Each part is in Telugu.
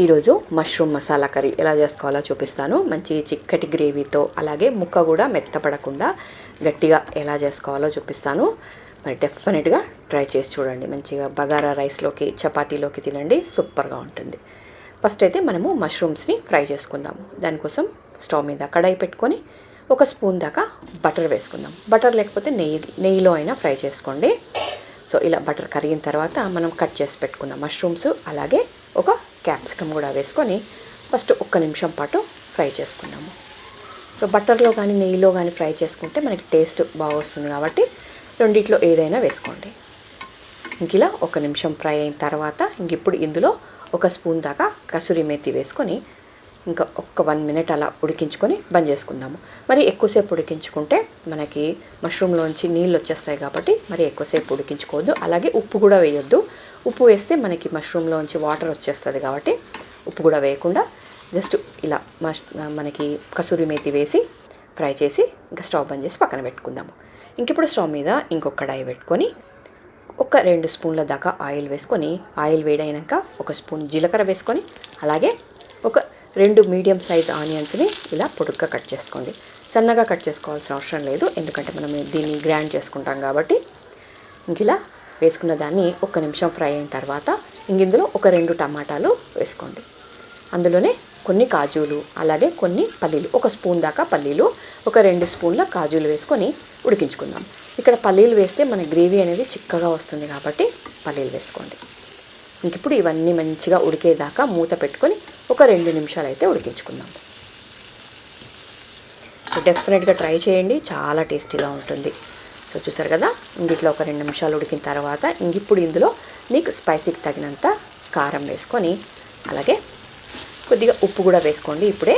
ఈరోజు మష్రూమ్ మసాలా కర్రీ ఎలా చేసుకోవాలో చూపిస్తాను. మంచి చిక్కటి గ్రేవీతో, అలాగే ముక్క కూడా మెత్తపడకుండా గట్టిగా ఎలా చేసుకోవాలో చూపిస్తాను. మరి డెఫినెట్గా ట్రై చేసి చూడండి. మంచిగా బగారా రైస్లోకి, చపాతీలోకి తినండి, సూపర్గా ఉంటుంది. ఫస్ట్ అయితే మనము మష్రూమ్స్ని ఫ్రై చేసుకుందాము. దానికోసం స్టవ్ మీద కడాయి పెట్టుకొని 1 స్పూన్ దాకా బటర్ వేసుకుందాం. బటర్ లేకపోతే నెయ్యిలో అయినా ఫ్రై చేసుకోండి. సో ఇలా బటర్ కరిగిన తర్వాత మనం కట్ చేసి పెట్టుకున్న మష్రూమ్స్, అలాగే ఒక క్యాప్సికమ్ కూడా వేసుకొని ఫస్ట్ 1 నిమిషం పాటు ఫ్రై చేసుకున్నాము. సో బటర్లో కానీ నెయ్యిలో కానీ ఫ్రై చేసుకుంటే మనకి టేస్ట్ బాగా వస్తుంది కాబట్టి రెండిట్లో ఏదైనా వేసుకోండి. ఇంక ఇలా 1 నిమిషం ఫ్రై అయిన తర్వాత ఇప్పుడు ఇందులో 1 స్పూన్ దాకా కసూరి మేతి వేసుకొని ఇంకా 1 మినిట్ అలా ఉడికించుకొని బంద్ చేసుకుందాము. మరి ఎక్కువసేపు ఉడికించుకుంటే మనకి మష్రూమ్లోంచి నీళ్ళు వచ్చేస్తాయి కాబట్టి మరి ఎక్కువసేపు ఉడికించుకోవద్దు. అలాగే ఉప్పు కూడా వేయొద్దు. ఉప్పు వేస్తే మనకి మష్రూమ్లోంచి వాటర్ వచ్చేస్తుంది కాబట్టి ఉప్పు కూడా వేయకుండా జస్ట్ ఇలా మనకి కసూరి మేతి వేసి ఫ్రై చేసి ఇంకా స్టవ్ బంద్ చేసి పక్కన పెట్టుకుందాము. ఇప్పుడు స్టవ్ మీద ఇంకొక కడాయి పెట్టుకొని 2 స్పూన్ల దాకా ఆయిల్ వేసుకొని, ఆయిల్ వేడైనాక 1 స్పూన్ జీలకర్ర వేసుకొని, అలాగే 2 మీడియం సైజ్ ఆనియన్స్ని ఇలా పొడుగ్గా కట్ చేసుకోండి. సన్నగా కట్ చేసుకోవాల్సిన అవసరం లేదు, ఎందుకంటే మనం దీన్ని గ్రైండ్ చేసుకుంటాం కాబట్టి. ఇలా వేసుకున్న దాన్ని 1 నిమిషం ఫ్రై అయిన తర్వాత ఇందులో 2 టమాటాలు వేసుకోండి. అందులోనే కొన్ని కాజులు, అలాగే కొన్ని పల్లీలు, 1 స్పూన్ దాకా పల్లీలు, 2 స్పూన్ల కాజులు వేసుకొని ఉడికించుకుందాం. ఇక్కడ పల్లీలు వేస్తే మన గ్రేవీ అనేది చిక్కగా వస్తుంది కాబట్టి పల్లీలు వేసుకోండి. ఇప్పుడు ఇవన్నీ మంచిగా ఉడికేదాకా మూత పెట్టుకొని 2 నిమిషాలు అయితే ఉడికించుకుందాం. డెఫినెట్గా ట్రై చేయండి, చాలా టేస్టీగా ఉంటుంది. సో చూసారు కదా, ఇందులో 2 నిమిషాలు ఉడికిన తర్వాత ఇప్పుడు ఇందులో మీకు స్పైసీకి తగినంత కారం వేసుకొని, అలాగే కొద్దిగా ఉప్పు కూడా వేసుకోండి ఇప్పుడే.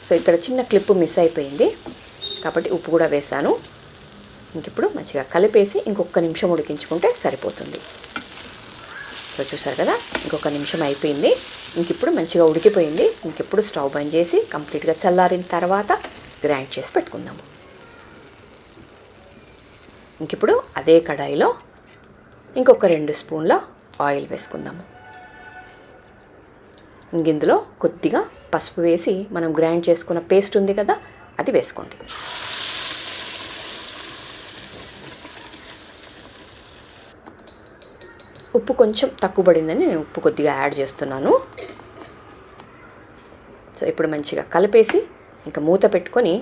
సో ఇక్కడ చిన్న క్లిప్ మిస్ అయిపోయింది కాబట్టి ఉప్పు కూడా వేసాను. ఇప్పుడు మంచిగా కలిపేసి 1 నిమిషం ఉడికించుకుంటే సరిపోతుంది. సో చూసారు కదా, 1 నిమిషం అయిపోయింది. ఇప్పుడు మంచిగా ఉడికిపోయింది. ఇప్పుడు స్టవ్ బంద్ చేసి కంప్లీట్గా చల్లారిన తర్వాత గ్రైండ్ చేసి పెట్టుకుందాము. ఇప్పుడు అదే కడాయిలో 2 స్పూన్ల ఆయిల్ వేసుకుందాము. ఇందులో కొద్దిగా పసుపు వేసి మనం గ్రైండ్ చేసుకున్న పేస్ట్ ఉంది కదా, అది వేసుకోండి. ఉప్పు కొంచెం తక్కువ పడిందని నేను ఉప్పు కొద్దిగా యాడ్ చేస్తున్నాను. సో ఇప్పుడు మంచిగా కలిపేసి ఇంకా మూత పెట్టుకొని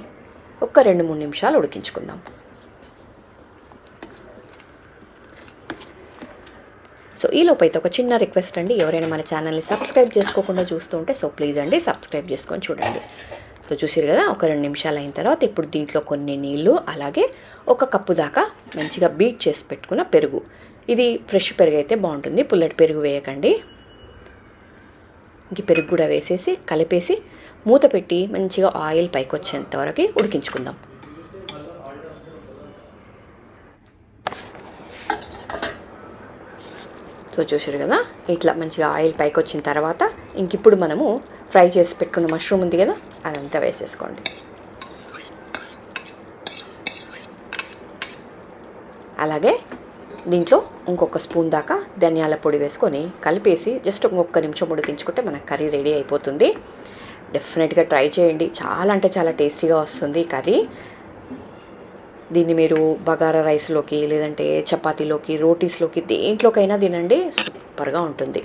2-3 నిమిషాలు ఉడికించుకుందాం. సో ఈలోపు అయితే ఒక చిన్న రిక్వెస్ట్ అండి, ఎవరైనా మన ఛానల్ని సబ్స్క్రైబ్ చేసుకోకుండా చూస్తుంటే సో ప్లీజ్ అండి సబ్స్క్రైబ్ చేసుకొని చూడండి. సో చూసారు కదా, 2 నిమిషాలు అయిన తర్వాత ఇప్పుడు దీంట్లో కొన్ని నీళ్ళు, అలాగే 1 కప్పు దాకా మంచిగా బీట్ చేసి పెట్టుకున్న పెరుగు. ఇది ఫ్రెష్ పెరుగు అయితే బాగుంటుంది, పుల్లటి పెరుగు వేయకండి. పెరుగు కూడా వేసేసి కలిపేసి మూత పెట్టి మంచిగా ఆయిల్ పైకి వచ్చేంత వరకు ఉడికించుకుందాం. సో చూసారు కదా, ఇట్లా మంచిగా ఆయిల్ పైకి వచ్చిన తర్వాత ఇప్పుడు మనము ఫ్రై చేసి పెట్టుకున్న మష్రూమ్ ఉంది కదా, అదంతా వేసేసుకోండి. అలాగే దీంట్లో 1 స్పూన్ దాకా ధనియాల పొడి వేసుకొని కలిపేసి జస్ట్ 1 నిమిషం ఉడికించుకుంటే మన కర్రీ రెడీ అయిపోతుంది. డెఫినెట్గా ట్రై చేయండి, చాలా అంటే చాలా టేస్టీగా వస్తుంది కర్రీ. దీన్ని మీరు బగారా రైస్లోకి, లేదంటే చపాతీలోకి, రోటీస్లోకి దేంట్లోకైనా తినండి, సూపర్గా ఉంటుంది.